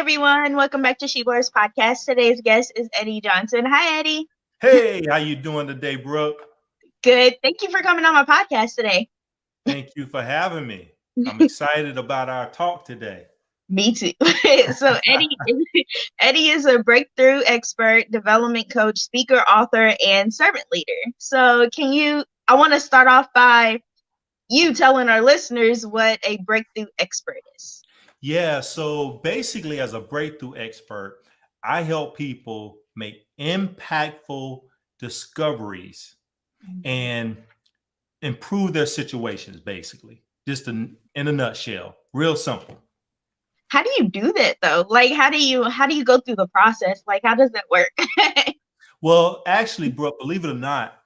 everyone. Welcome back to She Blurs Podcast. Today's guest is Eddie Johnson. Hi, Eddie. Hey, how you doing today, Brooke? Good. Thank you for coming on my podcast today. Thank you for having me. I'm excited about our talk today. Me too. So Eddie is a breakthrough expert, development coach, speaker, author, and servant leader. So I want to start off by you telling our listeners what a breakthrough expert is. Yeah, so basically, as a breakthrough expert, I help people make impactful discoveries and improve their situations, basically. Just in a nutshell, real simple. How do you do that though? Like how do you go through the process? Like how does that work? Well, actually, Brooke, believe it or not,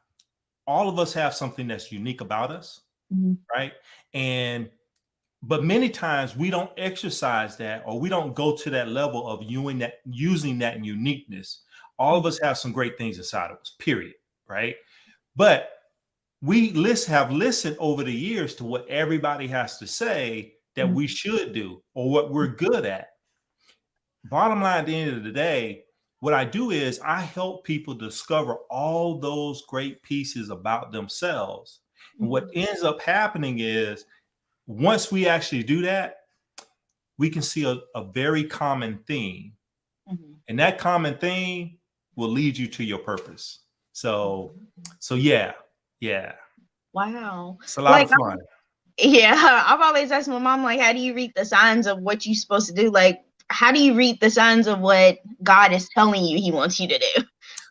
all of us have something that's unique about us, Mhm. right? And but many times we don't exercise that, or we don't go to that level of using that uniqueness. All of us have some great things inside of us, period, right? But have listened over the years to what everybody has to say that we should do or what we're good at. Bottom line, at the end of the day, what I do is I help people discover all those great pieces about themselves. And what ends up happening is once we actually do that, we can see a very common theme. And that common theme will lead you to your purpose. So yeah. Wow. It's a lot Like of fun. yeah, I've always asked my mom, like, how do you read the signs of what you're supposed to do? Like, how do you read the signs of what God is telling you He wants you to do?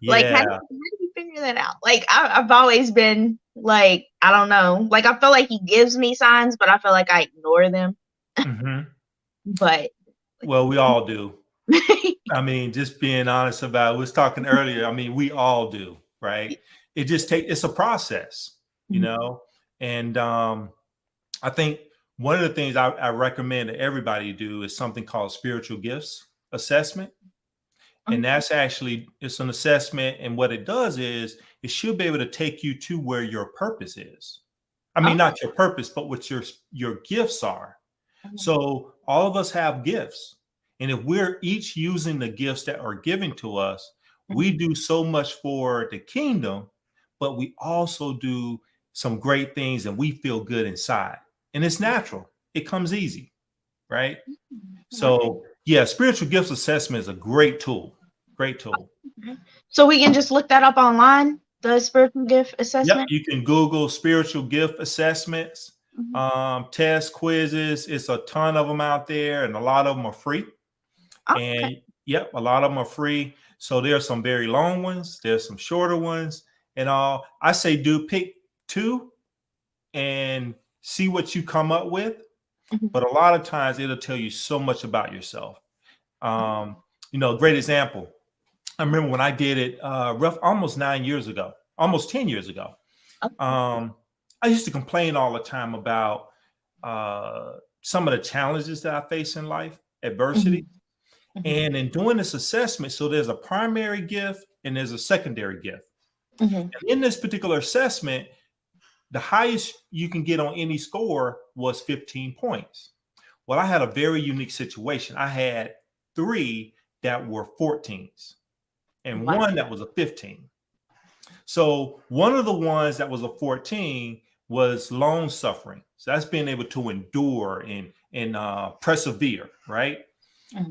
Like, Yeah. how do you figure that out? Like, I've always been like, I don't know. Like, I feel like He gives me signs, but I feel like I ignore them. Hmm. But Well, we all do. I mean, just being honest about it, we was talking earlier. I mean, we all do, right? It's a process, you know? And I think one of the things I recommend that everybody do is something called spiritual gifts assessment. And that's actually, it's an assessment. And what it does is it should be able to take you to where your purpose is. I mean, not your purpose, but what your gifts are. So all of us have gifts. And if we're each using the gifts that are given to us, we do so much for the kingdom, but we also do some great things and we feel good inside. And it's natural. It comes easy, right? So yeah, spiritual gifts assessment is a great tool. Great tool. so we can just look that up online, the spiritual gift Yep, assessment. you can Google spiritual gift assessments, test quizzes. It's a ton of them out there, and a lot of them are free. Okay. And yep, a lot of them are free. So there's some very long ones, there's some shorter ones, and all. I say do pick two and see what you come up with. But a lot of times it'll tell you so much about yourself. Um, great example. I remember when I did it almost 9 years ago, almost 10 years ago. I used to complain all the time about some of the challenges that I face in life, adversity. And in doing this assessment, so there's a primary gift and there's a secondary gift. And in this particular assessment, the highest you can get on any score was 15 points. Well, I had a very unique situation. I had 3 that were 14s and one that was a 15. So one of the ones that was a 14 was long suffering. So that's being able to endure and persevere, right?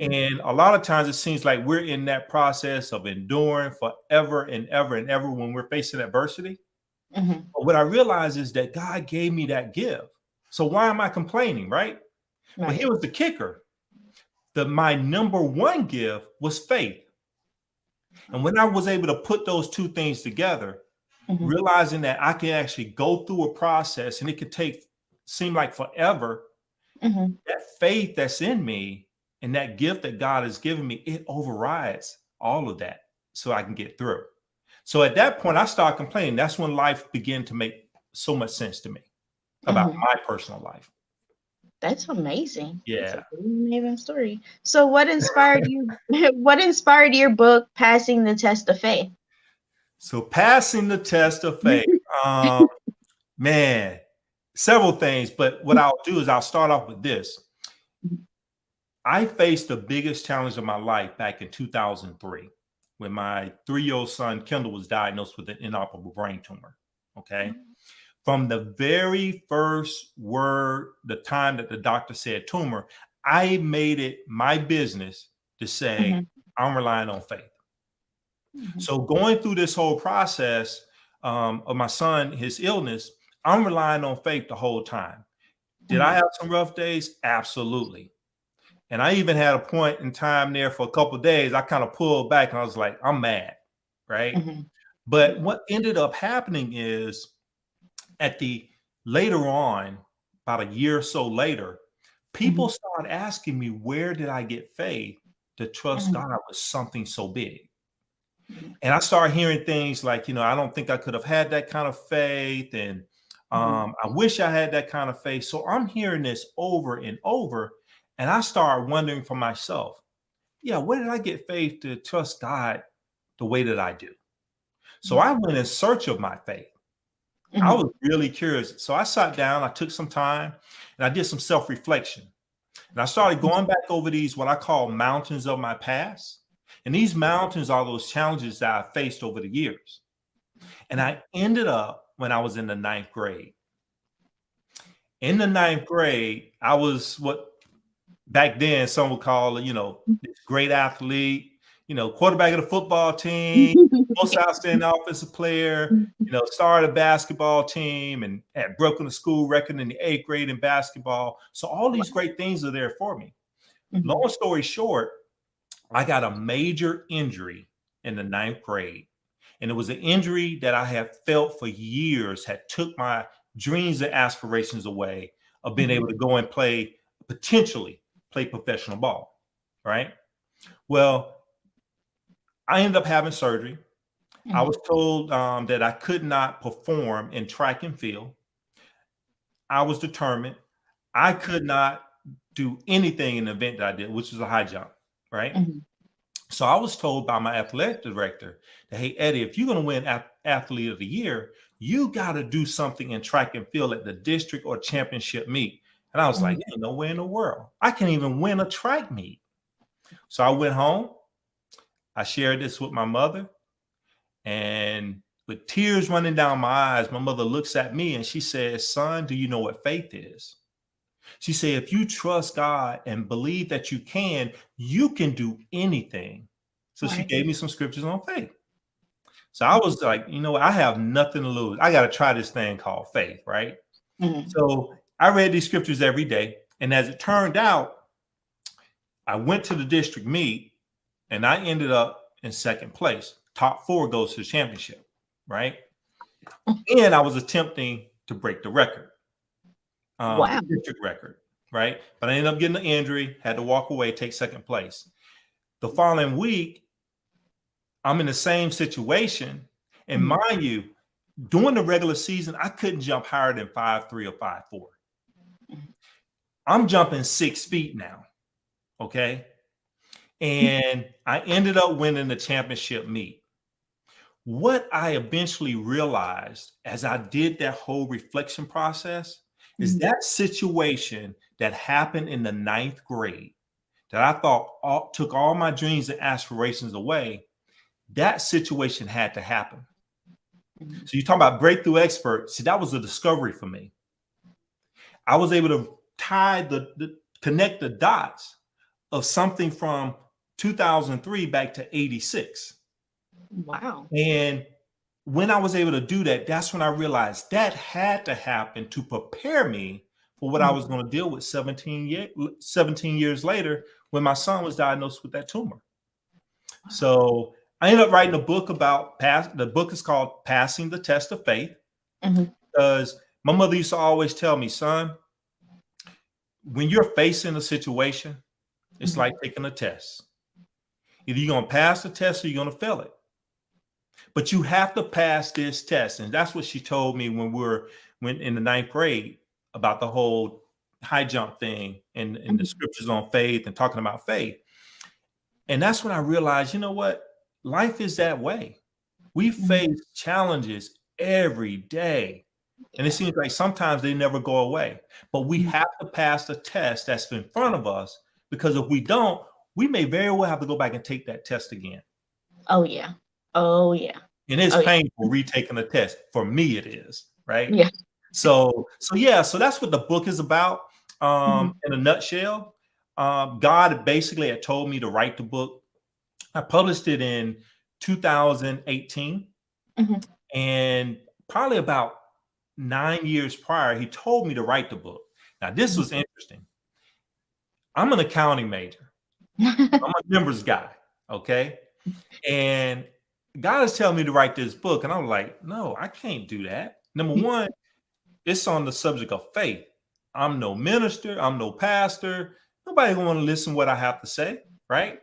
And a lot of times it seems like we're in that process of enduring forever and ever and ever when we're facing adversity. But what I realized is that God gave me that gift. So why am I complaining, right? But here was the kicker. My number one gift was faith. And when I was able to put those two things together, realizing that I can actually go through a process and it could seem like forever, that faith that's in me and that gift that God has given me, it overrides all of that so I can get through. So at that point, I started complaining. That's when life began to make so much sense to me about my personal life. That's amazing. That's Yeah. a really amazing story. So what inspired you what inspired your book Passing the Test of Faith? So passing the test of faith, man, several things. But what I'll do is I'll start off with this. I faced the biggest challenge of my life back in 2003 when my 3-year-old son, Kendall, was diagnosed with an inoperable brain tumor. Okay. From the very first word, the time that the doctor said tumor, I made it my business to say, Mhm. I'm relying on faith. Mhm. So going through this whole process of my son, his illness, I'm relying on faith the whole time. Did I Mhm. have some rough days? Absolutely. And I even had a point in time there for a couple of days. I kind of pulled back and I was like, I'm mad. Right. Mhm. But what ended up happening is at the later on, about a year or so later, people Mhm. started asking me, where did I get faith to trust Mhm. God with something so big? Mhm. And I started hearing things like, I don't think I could have had that kind of faith. And Mhm. I wish I had that kind of faith. So I'm hearing this over and over. And I started wondering for myself, yeah, where did I get faith to trust God the way that I do? So I went in search of my faith. I Mhm. was really curious. So I sat down, I took some time, and I did some self reflection. And I started going back over these, what I call mountains of my past. And these mountains are those challenges that I faced over the years. And I ended up when I was in the ninth grade. In the ninth grade, I was what back then some would call, this great athlete, quarterback of the football team, most outstanding offensive player, started a basketball team and had broken the school record in the 8th grade in basketball. So all these Wow. great things are there for me. Mhm. Long story short, I got a major injury in the ninth grade. And it was an injury that I had felt for years, had took my dreams and aspirations away of being able Mhm. to go and potentially play professional ball. Right. Well, I ended up having surgery. I Mhm. was told that I could not perform in track and field. I was determined. I could not do anything in the event that I did, which was a high jump. Right. Mhm. So I was told by my athletic director that, hey, Eddie, if you're going to win athlete of the year, you got to do something in track and field at the district or championship meet. And I was like, Mhm. ain't no way in the world. I can't even win a track meet. So I went home. I shared this with my mother. And with tears running down my eyes, my mother looks at me and she says, son, do you know what faith is? She said, if you trust God and believe that you can do anything. So she Right. gave me some scriptures on faith. So I was like, I have nothing to lose. I got to try this thing called faith, right? Mhm. So I read these scriptures every day. And as it turned out, I went to the district meet and I ended up in second place. Top 4 goes to the championship, right? And I was attempting to break the record, the Wow. district record, right? But I ended up getting an injury, had to walk away, take second place. The following week, I'm in the same situation. And Mhm. mind you, during the regular season, I couldn't jump higher than 5'3" or 5'4". Mhm. I'm jumping 6 feet now. Okay. And I ended up winning the championship meet. What I eventually realized as I did that whole reflection process is Mhm. that situation that happened in the ninth grade that I thought took all my dreams and aspirations away. That situation had to happen. Mhm. So you talk about breakthrough expert. See, that was a discovery for me. I was able to tie connect the dots of something from 2003 back to 86. Wow. And when I was able to do that, that's when I realized that had to happen to prepare me for what I was Mhm. going to deal with 17 years later when my son was diagnosed with that tumor. Wow. So I ended up writing a book about the book is called Passing the Test of Faith, Mhm. because my mother used to always tell me, son, when you're facing a situation, it's Mhm. like taking a test. Either you're going to pass the test or you're going to fail it. But you have to pass this test. And that's what she told me when in the ninth grade about the whole high jump thing and the Mhm. scriptures on faith and talking about faith. And that's when I realized, you know what? Life is that way. We Mhm. face challenges every day. And it Yeah. seems like sometimes they never go away. But we Mhm. have to pass the test that's in front of us Because if we don't, we may very well have to go back and take that test again. Oh yeah. Oh yeah. And it's Oh yeah. painful retaking the test. For me, it is, right? Yeah. So that's what the book is about. Mhm. In a nutshell, God basically had told me to write the book. I published it in 2018, Mhm. and probably about 9 years prior, he told me to write the book. Now, this was interesting. I'm an accounting major. I'm a numbers guy, okay? And God is telling me to write this book, and I'm like, no, I can't do that. Number one, it's on the subject of faith. I'm no minister. I'm no pastor. Nobody going to listen to what I have to say, right?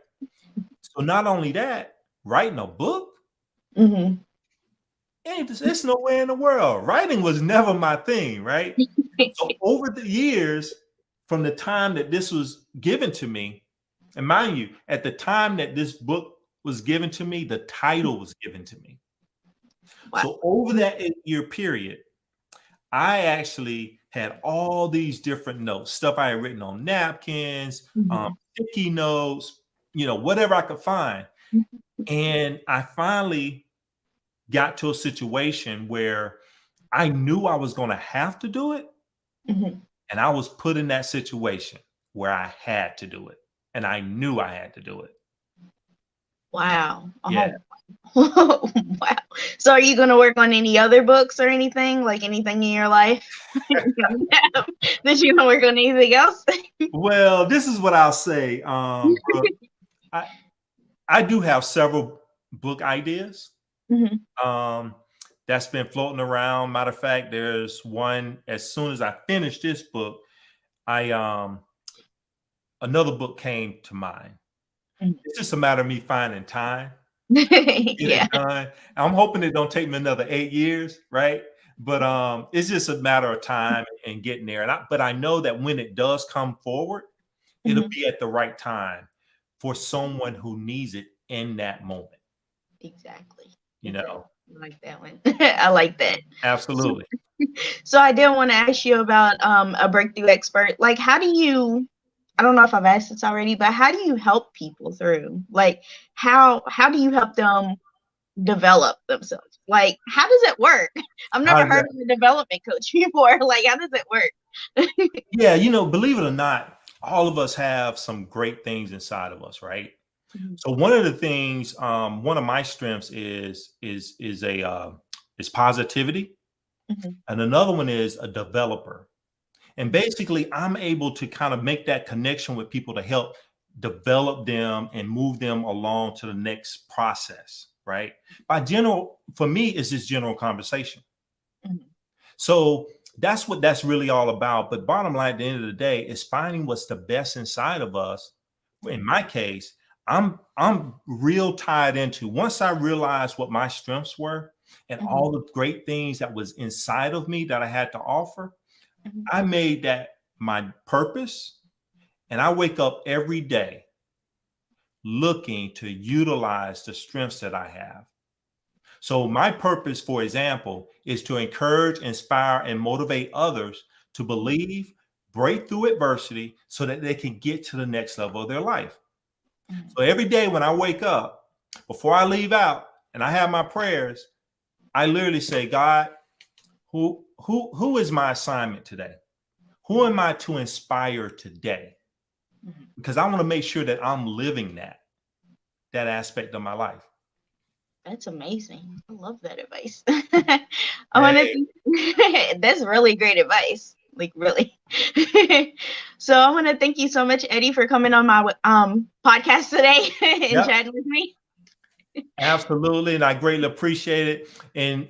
So not only that, writing a book, Mhm. it's nowhere in the world. Writing was never my thing, right? So over the years, from the time that this was given to me, and mind you, at the time that this book was given to me, the title was given to me. Wow. So over that 8-year period, I actually had all these different notes, stuff I had written on napkins, Mhm. sticky notes, whatever I could find. And I finally got to a situation where I knew I was going to have to do it. Mhm. And I was put in that situation where I had to do it. And I knew I had to do it. Wow. Yeah. Oh. Wow. So are you going to work on any other books or anything, like anything in your life? That you going to work on anything else? Well, this is what I'll say. Brooke, I, I do have several book ideas. Mhm. Um, that's been floating around. Matter of fact, there's one as soon as I finish this book, I another book came to mind. Mhm. It's just a matter of me finding time, get Yeah. it done. I'm hoping it don't take me another 8 years, right? But it's just a matter of time and getting there. But I know that when it does come forward, it'll Mhm. be at the right time for someone who needs it in that moment. Exactly. You Exactly. know, I like that one. I like that. So, absolutely. so I did want to ask you about a breakthrough expert. Like, how do you? I don't know if I've asked this already, but how do you help people through? Like, how do you help them develop themselves? Like, how does it work? I've How never does heard that? of a development coach before. Like, how does it work? Yeah, believe it or not, all of us have some great things inside of us, right? Mhm. So one of the things, one of my strengths is positivity, Mhm. and another one is a developer. And basically, I'm able to kind of make that connection with people to help develop them and move them along to the next process, right? For me, it's just general conversation. Mhm. So that's what that's really all about. But bottom line, at the end of the day, is finding what's the best inside of us. In my case, I'm real tied into once I realized what my strengths were and Mhm. all the great things that was inside of me that I had to offer. Mhm. I made that my purpose. And I wake up every day looking to utilize the strengths that I have. So, my purpose, for example, is to encourage, inspire, and motivate others to believe, break through adversity so that they can get to the next level of their life. Mhm. So, every day when I wake up, before I leave out and I have my prayers, I literally say, God, who is my assignment today? Who am I to inspire today? Mhm. Because I want to make sure that I'm living that aspect of my life. That's amazing. I love that advice. I want Hey, to. That's really great advice. Like really. So I want to thank you so much, Eddie, for coming on my podcast today and yep, chatting with me. absolutely, and I greatly appreciate it. And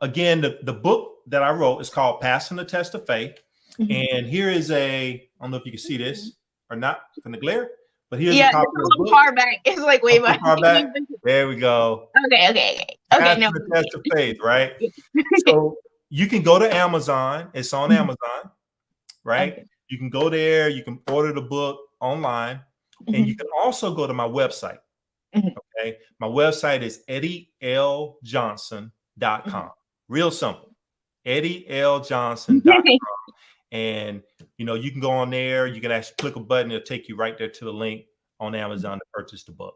again, the book that I wrote is called "Passing the Test of Faith." Mhm. And here is I don't know if you can see this or not from the glare, but here's a Yeah, copy it's a of the little book. far back. It's like way I'm too back. far back. There we go. Okay. Passing No. the Test of Faith, right? Yeah. So you can go to Amazon. It's on Mhm. Amazon, right? Okay. You can go there. You can order the book online, and you Mhm. can also go to my website. Mhm. Okay. My website is eddieLjohnson.com. Mhm. Real simple. eddieLjohnson.com. And you can go on there. You can actually click a button. It'll take you right there to the link on Amazon to purchase the book.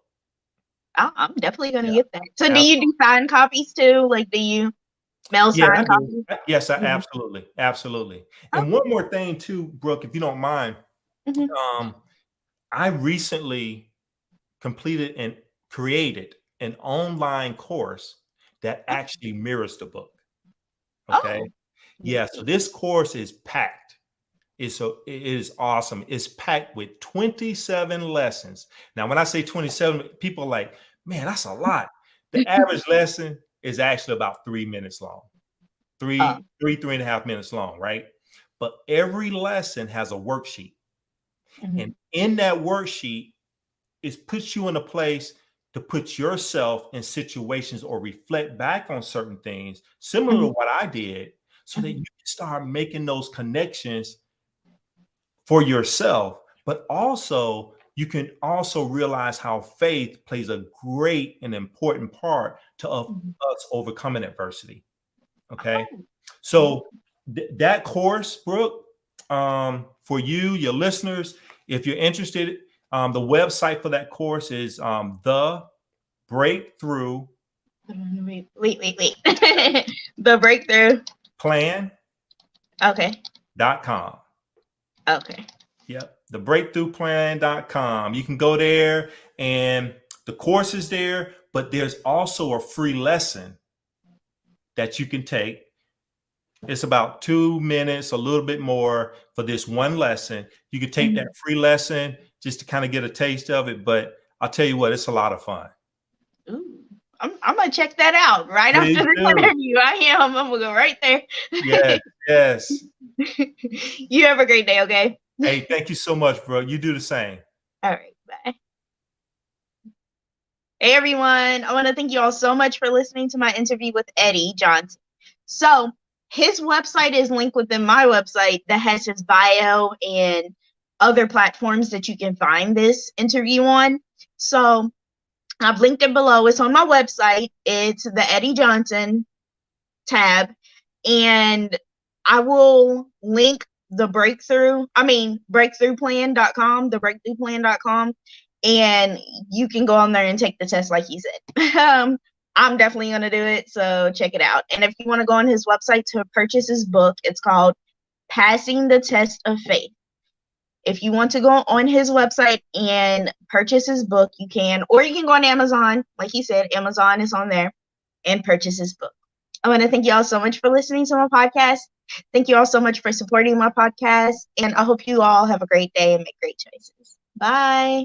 I'm definitely gonna Yeah, get that. So do you absolutely. do signed copies too? Like, do you mail Yeah, I signed do. copies? Yes, I Mhm. absolutely. And Okay. one more thing too, Brooke, if you don't mind, Mhm. um, I recently completed and created an online course that Oh, actually mirrors the book. Okay. oh, Yeah. So this course is packed. It is awesome. It's packed with 27 lessons. Now, when I say 27, people are like, man, that's a lot. The average lesson is actually about 3 minutes long. oh, 3.5 minutes long, right? But every lesson has a worksheet. mhm, And in that worksheet, it puts you in a place to put yourself in situations or reflect back on certain things similar to mhm, what I did, so that mhm, you can start making those connections for yourself, but also you can also realize how faith plays a great and important part to of mhm. us overcoming adversity. Okay. Oh, mhm, So that course, Brooke, for you, your listeners, if you're interested, the website for that course is the breakthrough wait. The breakthrough. plan.com. Okay. Okay. Yep. The breakthroughplan.com. You can go there and the course is there, but there's also a free lesson that you can take. It's about 2 minutes, a little bit more for this one lesson. You can take that Mhm. free lesson just to kind of get a taste of it. But I'll tell you what, it's a lot of fun. Ooh. I'm gonna check that out right after Please this do. interview. I am. I'm gonna go right there. Yes, yes. You have a great day, okay? Hey, thank you so much, bro. You do the same. All right, bye. Hey everyone, I want to thank you all so much for listening to my interview with Eddie Johnson. So, his website is linked within my website that has his bio and other platforms that you can find this interview on. So, I've linked it below. It's on my website. It's the Eddie Johnson tab, and I will link breakthroughplan.com, the breakthroughplan.com, and you can go on there and take the test like you said. I'm definitely going to do it, so check it out. And if you want to go on his website to purchase his book, it's called Passing the Test of Faith. If you want to go on his website and purchase his book, you can, or you can go on Amazon. Like he said, Amazon is on there, and purchase his book. I want to thank you all so much for listening to my podcast. Thank you all so much for supporting my podcast. And I hope you all have a great day and make great choices. Bye.